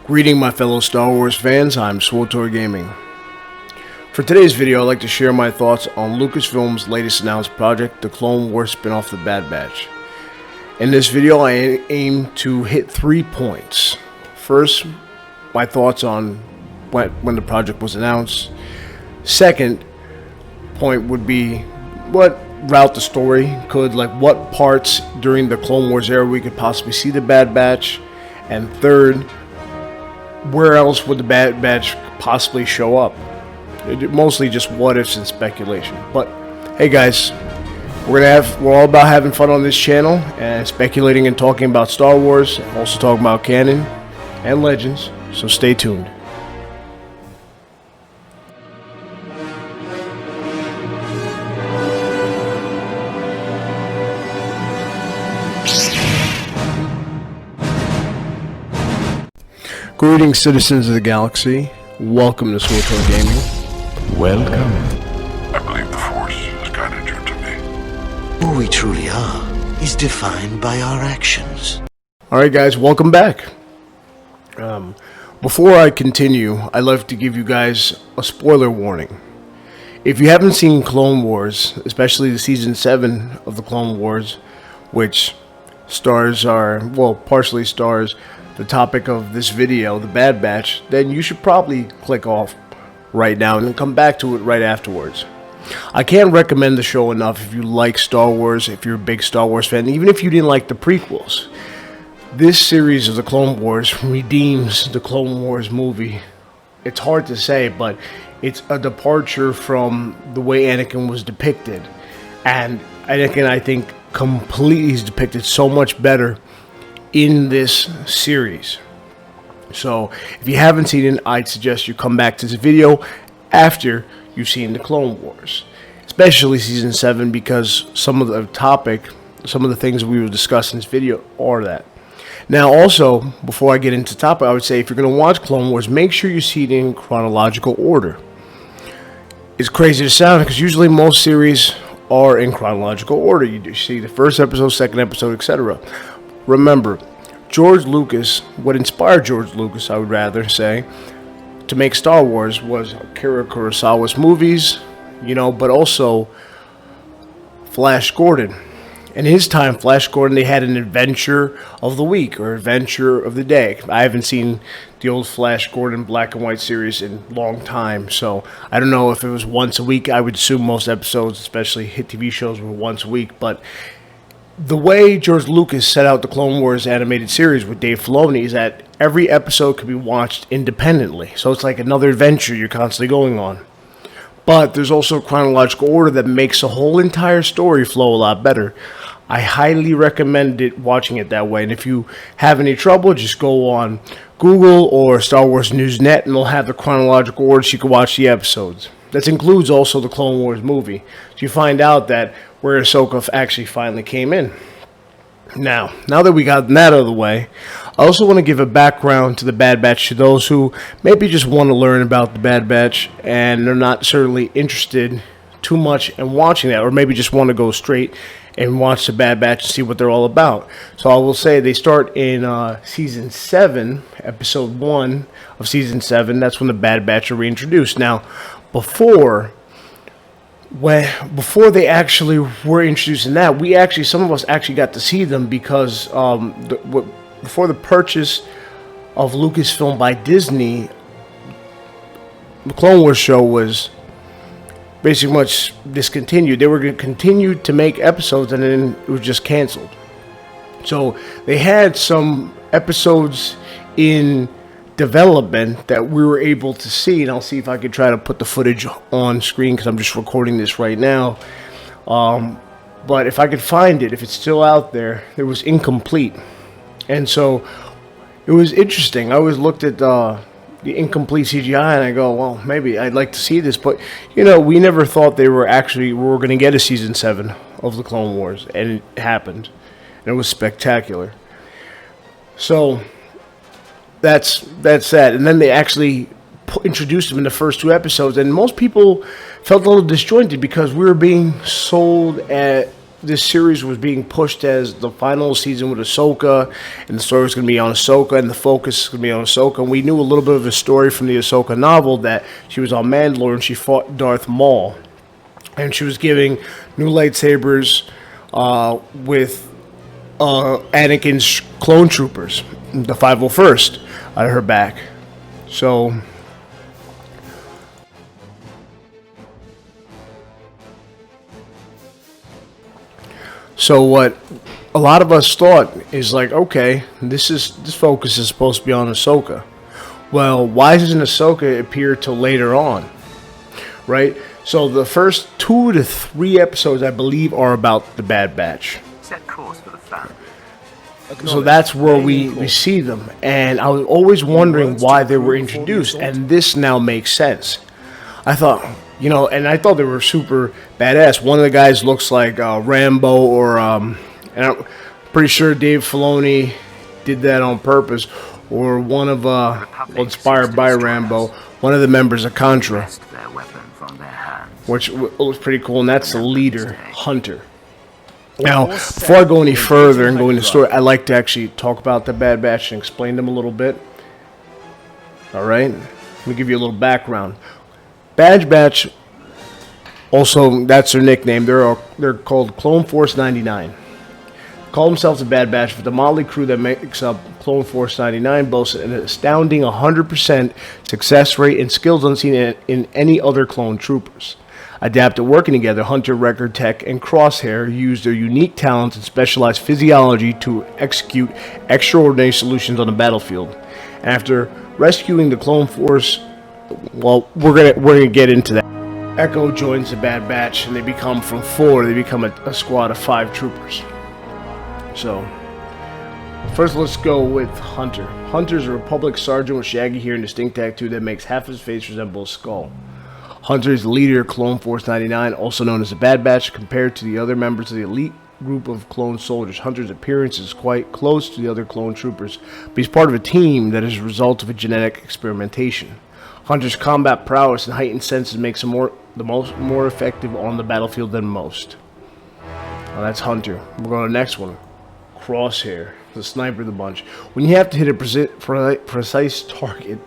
Greeting my fellow Star Wars fans, I'm Swtor Gaming. For today's video, I'd like to share my thoughts on Lucasfilm's latest announced project, the Clone Wars spin-off The Bad Batch. In this video, I aim to hit 3 points. First, my thoughts on when the project was announced. Second point would be what route the story could, like what parts during the Clone Wars era we could possibly see the Bad Batch. And third, where else would the Bad Batch possibly show up? Mostly just what ifs and speculation. But hey guys, we're all about having fun on this channel and speculating and talking about Star Wars, also talking about canon and legends, so stay tuned. Greetings, citizens of the galaxy. Welcome to Swtor Gaming. Welcome. I believe the Force has guided you to me. Who we truly are is defined by our actions. Alright guys, welcome back. Before I continue, I'd like to give you guys a spoiler warning. If you haven't seen Clone Wars, especially the Season 7 of the Clone Wars, which partially stars the topic of this video, the Bad Batch, then you should probably click off right now and then come back to it right afterwards. I can't recommend the show enough if you like Star Wars, if you're a big Star Wars fan, even if you didn't like the prequels. This series of the Clone Wars redeems the Clone Wars movie. It's hard to say, but it's a departure from the way Anakin was depicted. And Anakin, I think, completely is depicted so much better in this series. So if you haven't seen it, I'd suggest you come back to this video after you've seen the Clone Wars, especially Season 7, because some of the things we will discuss in this video are that. Now also, before I get into the topic, I would say if you're going to watch Clone Wars, make sure you see it in chronological order. It's crazy to sound because usually most series are in chronological order. You see the first episode, second episode, etc. Remember, what inspired George Lucas, I would rather say, to make Star Wars was Akira Kurosawa's movies, but also Flash Gordon. In his time, Flash Gordon, they had an adventure of the week or adventure of the day. I haven't seen the old Flash Gordon black and white series in a long time, so I don't know if it was once a week. I would assume most episodes, especially hit TV shows, were once a week, but the way George Lucas set out the Clone Wars animated series with Dave Filoni is that every episode could be watched independently. So it's like another adventure you're constantly going on. But there's also a chronological order that makes the whole entire story flow a lot better. I highly recommend watching it that way. And if you have any trouble, just go on Google or Star Wars News Net and they'll have the chronological order so you can watch the episodes. That includes also the Clone Wars movie. So you find out that where Ahsoka actually finally came in. Now that we got that out of the way, I also want to give a background to the Bad Batch to those who maybe just want to learn about the Bad Batch and they're not certainly interested too much in watching that, or maybe just want to go straight and watch the Bad Batch and see what they're all about. So I will say they start in Season 7, Episode 1 of Season 7. That's when the Bad Batch are reintroduced. Now, before they actually were introduced in that, some of us actually got to see them because before the purchase of Lucasfilm by Disney, the Clone Wars show was basically much discontinued. They were going to continue to make episodes and then it was just canceled. So they had some episodes in development that we were able to see, and I'll see if I can try to put the footage on screen because I'm just recording this right now. But if I could find it, if it's still out there, it was incomplete. And so it was interesting. I always looked at the incomplete CGI and I go, well, maybe I'd like to see this. But, we never thought we were going to get a Season 7 of the Clone Wars, and it happened. And it was spectacular. So that's that. And then they actually introduced him in the first 2 episodes, and most people felt a little disjointed because we were being sold at this series was being pushed as the final season with Ahsoka, and the story was going to be on Ahsoka, and the focus is going to be on Ahsoka. And we knew a little bit of a story from the Ahsoka novel that she was on Mandalorian and she fought Darth Maul, and she was giving new lightsabers with Anakin's clone troopers, the 501st, out of her back. So what a lot of us thought is like, okay, this focus is supposed to be on Ahsoka. Well, why doesn't Ahsoka appear till later on? Right? So the first 2 to 3 episodes, I believe, are about the Bad Batch. Set course for the fan. So that's where we see them. And I was always wondering why they were introduced, and this now makes sense. I thought, and I thought they were super badass. One of the guys looks like Rambo, or and I'm pretty sure Dave Filoni did that on purpose, or one of inspired by Rambo, one of the members of Contra, Their weapon from their hands. which was pretty cool, and that's the leader, Hunter. Now, before I go any further and go into the story, I'd like to actually talk about the Bad Batch and explain them a little bit. Alright? Let me give you a little background. Bad Batch, also, that's their nickname. They're called Clone Force 99. Call themselves the Bad Batch, but the motley crew that makes up Clone Force 99 boasts an astounding 100% success rate and skills unseen in any other clone troopers. Adapted working together, Hunter, Wrecker, Tech, and Crosshair use their unique talents and specialized physiology to execute extraordinary solutions on the battlefield. And after rescuing the Clone Force, well, we're gonna get into that. Echo joins the Bad Batch, and they become from 4. They become a squad of 5 troopers. So, first let's go with Hunter. Hunter's a Republic sergeant with shaggy hair and distinct tattoo that makes half his face resemble a skull. Hunter is the leader of Clone Force 99, also known as the Bad Batch. Compared to the other members of the elite group of clone soldiers, Hunter's appearance is quite close to the other clone troopers, but he's part of a team that is a result of a genetic experimentation. Hunter's combat prowess and heightened senses makes him more effective on the battlefield than most. Well, that's Hunter. We're going to the next one. Crosshair, the sniper of the bunch. When you have to hit a precise target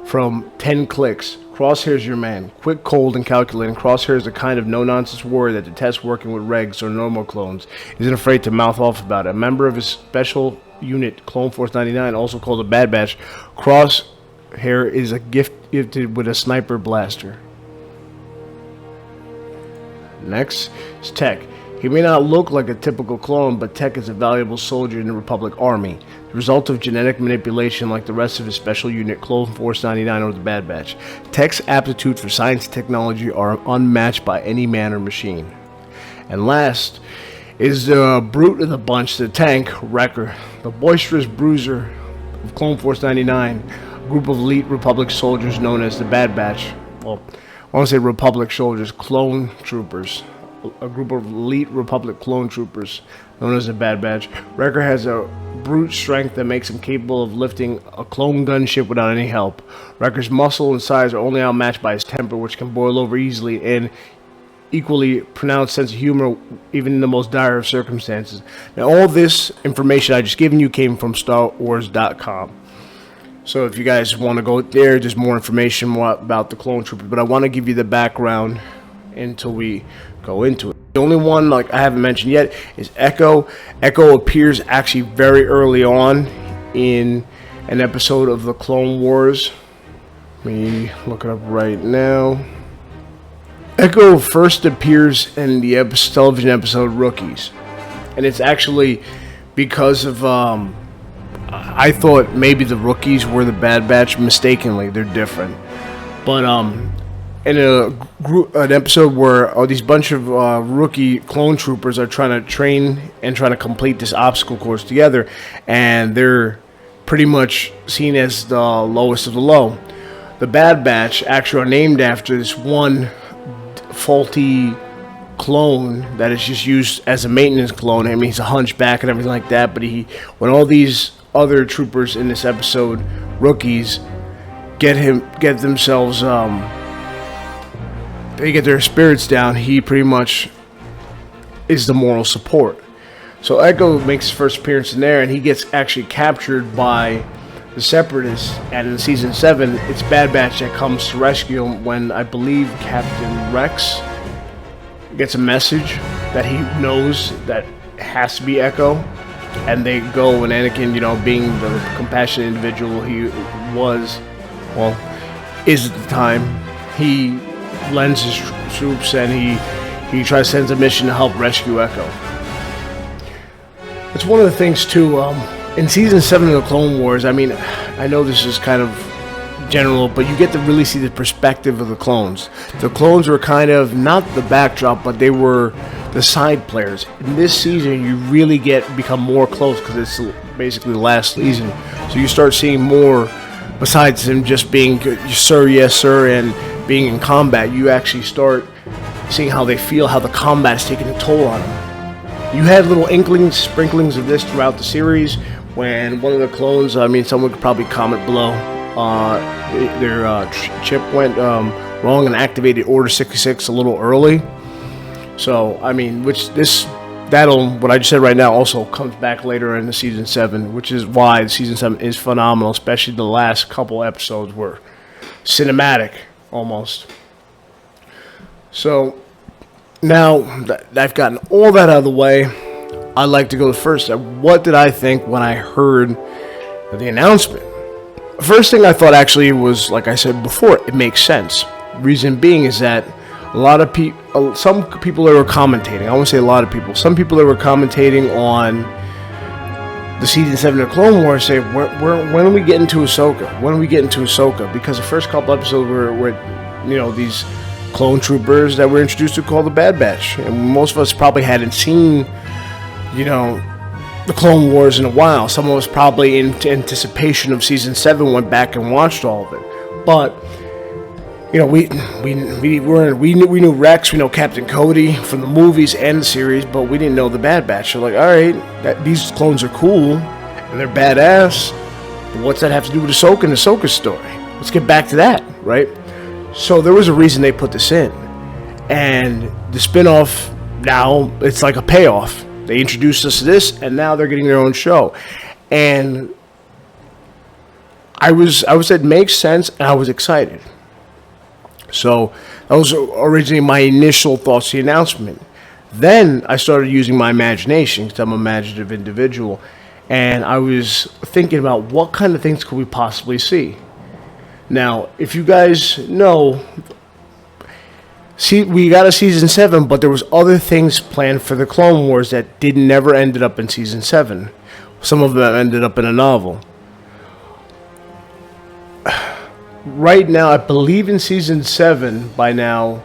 from 10 clicks, Crosshair's your man. Quick, cold, and calculating, Crosshair is the kind of no-nonsense warrior that detests working with regs or normal clones. He isn't afraid to mouth off about it. A member of his special unit, Clone Force 99, also called the Bad Batch, Crosshair is gifted with a sniper blaster. Next is Tech. He may not look like a typical clone, but Tech is a valuable soldier in the Republic Army. The result of genetic manipulation, like the rest of his special unit, Clone Force 99 or the Bad Batch. Tech's aptitude for science and technology are unmatched by any man or machine. And last is the brute of the bunch, the tank, Wrecker, the boisterous bruiser of Clone Force 99, a group of elite Republic soldiers known as the Bad Batch. Well, I want to say Republic soldiers, clone troopers. A group of elite Republic clone troopers known as the Bad Batch. Wrecker has a brute strength that makes him capable of lifting a clone gunship without any help. Wrecker's muscle and size are only outmatched by his temper, which can boil over easily, and equally pronounced sense of humor even in the most dire of circumstances. Now, all this information I just given you came from StarWars.com. So if you guys want to go there, there's more information about the clone troopers, but I want to give you the background until we go into it. The only one like I haven't mentioned yet is Echo. Echo appears actually very early on in an episode of the Clone Wars. Let me look it up right now. Echo first appears in the television episode Rookies, and it's actually because of I thought maybe the Rookies were the Bad Batch. Mistakenly, they're different. But in an episode where these bunch of rookie clone troopers are trying to train and trying to complete this obstacle course together, and they're pretty much seen as the lowest of the low. The Bad Batch actually are named after this one faulty clone that is just used as a maintenance clone. I mean, he's a hunchback and everything like that, but when all these other troopers in this episode, rookies, get themselves they get their spirits down, he pretty much is the moral support. So Echo makes his first appearance in there, and he gets actually captured by the Separatists. And in season 7, it's Bad Batch that comes to rescue him when I believe Captain Rex gets a message that he knows that has to be Echo, and they go, and Anakin, you know, being the compassionate individual he was, well, is at the time, he lends his troops, and he tries to send a mission to help rescue Echo. It's one of the things too, in season 7 of the Clone Wars, I mean, I know this is kind of general, but you get to really see the perspective of the clones. The clones were kind of not the backdrop, but they were the side players. In this season, you really become more close because it's basically the last season. So you start seeing more besides them just being sir, yes sir, and being in combat. You actually start seeing how they feel, how the combat is taking a toll on them. You had little inklings, sprinklings of this throughout the series when one of the clones, I mean, someone could probably comment below, their chip went wrong and activated Order 66 a little early. So, I mean, what I just said right now also comes back later in the season 7, which is why season 7 is phenomenal, especially the last couple episodes were cinematic, almost. So, now that I've gotten all that out of the way, I'd like to go first at what did I think when I heard the announcement. The first thing I thought actually was, like I said before, it makes sense. Reason being is that a lot of people, some people that were commentating, I won't say a lot of people, some people that were commentating on the season 7 of Clone Wars say, when are we getting to Ahsoka? When are we getting to Ahsoka? Because the first couple episodes were you know, these clone troopers that were introduced to called the Bad Batch, and most of us probably hadn't seen, you know, the Clone Wars in a while. Some of us probably in anticipation of season 7 went back and watched all of it. But you know, we knew Rex, we know Captain Cody from the movies and the series, but we didn't know the Bad Batch. So like, all right, these clones are cool and they're badass. But what's that have to do with Ahsoka and Ahsoka's story? Let's get back to that, right? So there was a reason they put this in. And the spin-off, now it's like a payoff. They introduced us to this, and now they're getting their own show. And I said, makes sense, and I was excited. So that was originally my initial thoughts to the announcement. Then I started using my imagination, because I'm an imaginative individual. And I was thinking about what kind of things could we possibly see. Now, if you guys know, we got a season 7, but there was other things planned for the Clone Wars that never ended up in season 7. Some of them ended up in a novel. Right now, I believe in season 7 by now,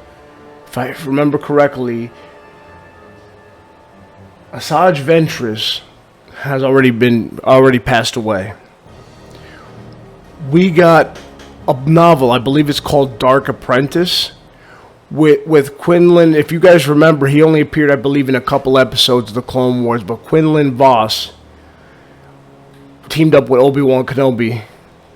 if I remember correctly, Asajj Ventress has already passed away. We got a novel, I believe it's called Dark Apprentice, with Quinlan. If you guys remember, he only appeared, I believe, in a couple episodes of the Clone Wars, but Quinlan Vos teamed up with Obi-Wan Kenobi,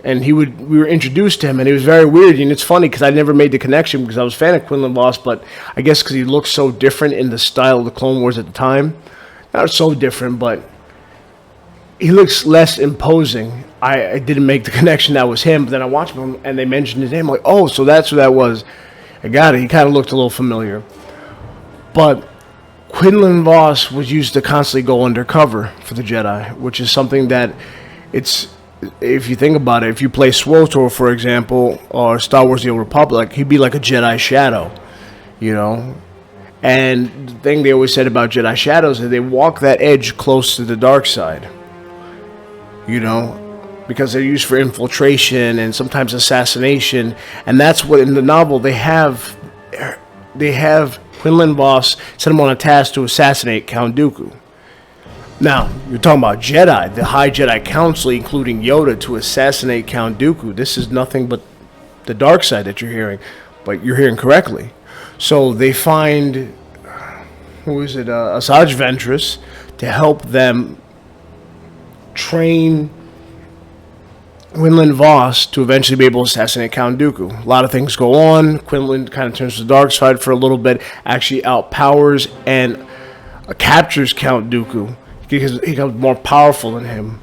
and we were introduced to him, and it was very weird, and it's funny because I never made the connection because I was a fan of Quinlan Vos, but I guess because he looked so different in the style of the Clone Wars at the time. Not so different, but he looks less imposing. I didn't make the connection that was him, but then I watched him and they mentioned his name. I'm like, oh, so that's who that was. I got it. He kind of looked a little familiar. But Quinlan Vos was used to constantly go undercover for the Jedi, which is something that if you think about it, if you play Swtor, for example, or Star Wars The Old Republic, he'd be like a Jedi Shadow, you know? And the thing they always said about Jedi Shadows is they walk that edge close to the dark side, you know, because they're used for infiltration and sometimes assassination. And that's what in the novel they have Quinlan Vos sent him on a task to assassinate Count Dooku. Now, you're talking about Jedi, the High Jedi Council, including Yoda, to assassinate Count Dooku. This is nothing but the dark side that you're hearing, but you're hearing correctly. So they find, Asajj Ventress, to help them train Quinlan Vos to eventually be able to assassinate Count Dooku. A lot of things go on. Quinlan kind of turns to the dark side for a little bit, actually outpowers and captures Count Dooku because he becomes more powerful than him.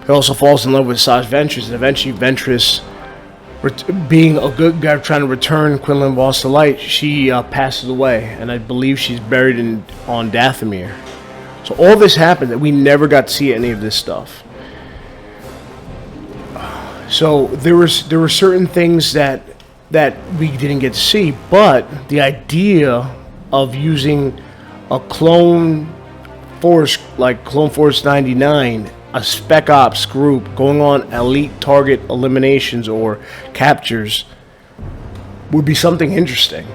He also falls in love with Asajj Ventress, and eventually Ventress, being a good guy trying to return Quinlan Voss to light, she passes away, and I believe she's buried on Dathomir. So all this happened that we never got to see any of this stuff. So there were certain things that we didn't get to see, but the idea of using a clone force like Clone Force 99, a Spec Ops group going on elite target eliminations or captures would be something interesting.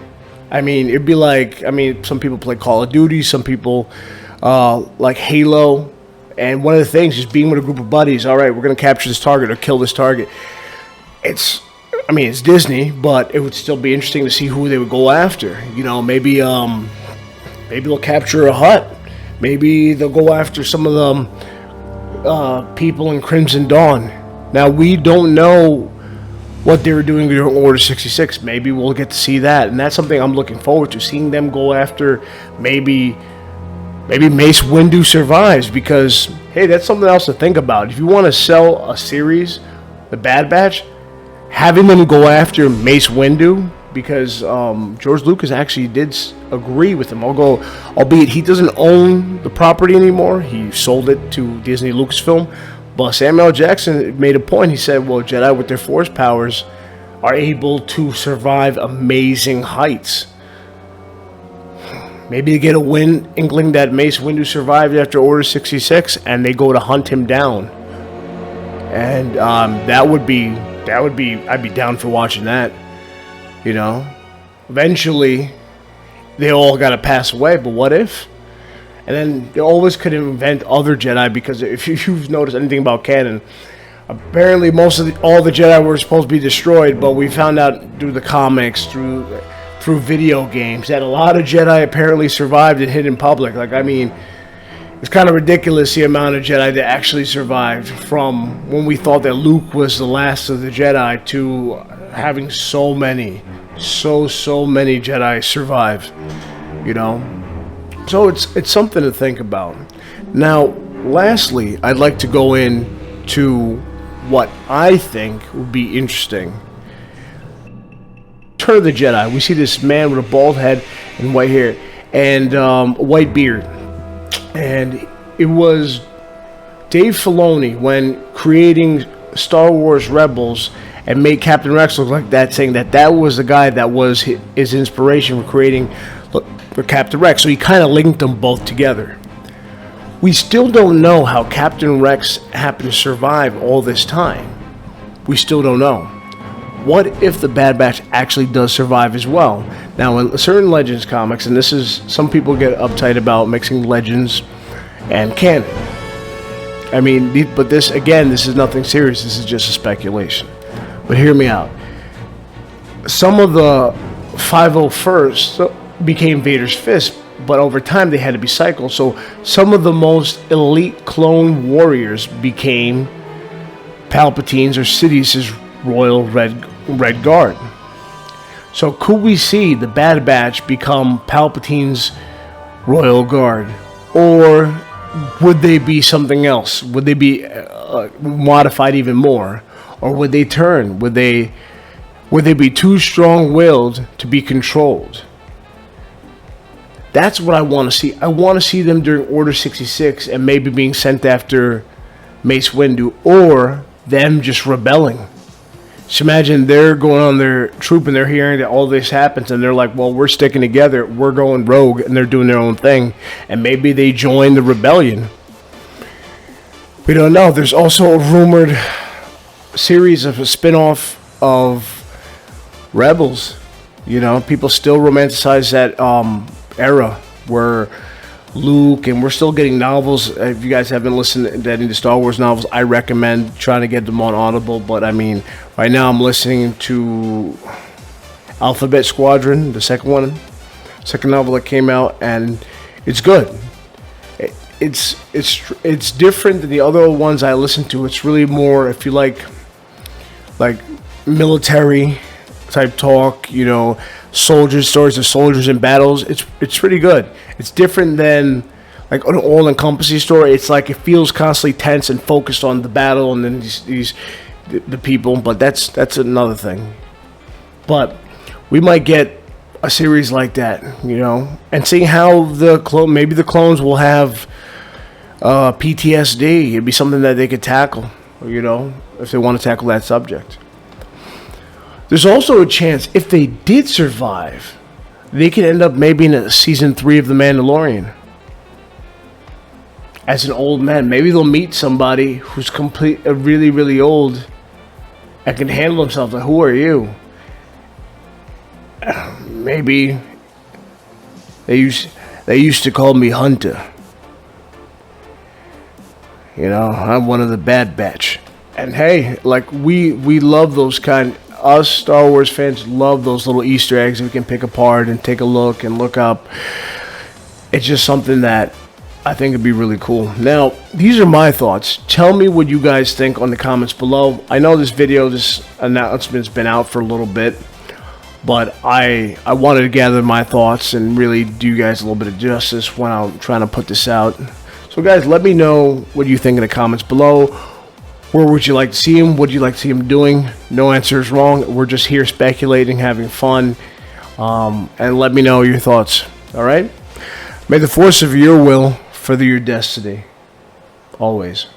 I mean, it'd be like, some people play Call of Duty, some people like Halo, and one of the things is being with a group of buddies. All right, we're going to capture this target or kill this target. It's Disney, but it would still be interesting to see who they would go after. Maybe they'll capture a Hutt. Maybe they'll go after some of the people in Crimson Dawn. Now, we don't know what they were doing during Order 66. Maybe we'll get to see that, and that's something I'm looking forward to, seeing them go after maybe Mace Windu survives, because, hey, that's something else to think about. If you want to sell a series, The Bad Batch, having them go after Mace Windu, because George Lucas actually did agree with him. Albeit he doesn't own the property anymore. He sold it to Disney Lucasfilm. But Samuel L. Jackson made a point. He said, well, Jedi with their force powers are able to survive amazing heights. Maybe they get a inkling that Mace Windu survived after Order 66, and they go to hunt him down. And I'd be down for watching that. Eventually, they all got to pass away, but what if? And then they always could invent other Jedi, because if you've noticed anything about canon, apparently all the Jedi were supposed to be destroyed, but we found out through the comics, through video games, that a lot of Jedi apparently survived and hid in public. It's kind of ridiculous the amount of Jedi that actually survived, from when we thought that Luke was the last of the Jedi to having so many Jedi survive, So it's something to think about. Now, lastly, I'd like to go into what I think would be interesting. Return of the Jedi. We see this man with a bald head and white hair and a white beard. And it was Dave Filoni, when creating Star Wars Rebels and made Captain Rex look like that, saying that was the guy that was his inspiration for creating for Captain Rex. So he kind of linked them both together. We still don't know how Captain Rex happened to survive all this time. We still don't know. What if the Bad Batch actually does survive as well? Now, in certain Legends comics, and some people get uptight about mixing Legends and canon. But this is nothing serious. This is just a speculation. But hear me out. Some of the 501st became Vader's fist, but over time they had to be cycled. So some of the most elite clone warriors became Palpatine's or Sidious's Royal Red Guard. So could we see the Bad Batch become Palpatine's Royal Guard? Or would they be something else? Would they be modified even more? Or would they turn? Would they be too strong-willed to be controlled? That's what I want to see. I want to see them during Order 66 and maybe being sent after Mace Windu, or them just rebelling. So imagine they're going on their troop and they're hearing that all this happens, and they're like, well, we're sticking together, we're going rogue, and they're doing their own thing. And maybe they join the rebellion. We don't know. There's also a rumored series of a spin-off of Rebels. People still romanticize that era where Luke, and we're still getting novels. If you guys haven't listened to any of the Star Wars novels, I recommend trying to get them on Audible. But right now I'm listening to Alphabet Squadron, the second novel that came out, and it's good. It's different than the other ones I listened to. It's really more, if you like military type talk, soldiers, stories of soldiers in battles. It's pretty good. It's different than like an all-encompassing story. It's like it feels constantly tense and focused on the battle and then the people. But that's another thing. But we might get a series like that, you know, and seeing how maybe the clones will have PTSD. It'd be something that they could tackle, you know, if they want to tackle that subject. There's also a chance if they did survive, they could end up maybe in a season 3 of The Mandalorian. As an old man, maybe they'll meet somebody who's really, really old and can handle himself. Like, who are you? Maybe they used to call me Hunter. You know, I'm one of the Bad Batch. And hey, like we love those us Star Wars fans love those little Easter eggs we can pick apart and take a look and look up. It's just something that I think would be really cool. Now, these are my thoughts. Tell me what you guys think on the comments below. I know this announcement's been out for a little bit, but I wanted to gather my thoughts and really do you guys a little bit of justice when I'm trying to put this out. So guys, let me know what you think in the comments below. Where would you like to see him? What would you like to see him doing? No answer is wrong. We're just here speculating, having fun. And let me know your thoughts. Alright? May the force of your will further your destiny. Always.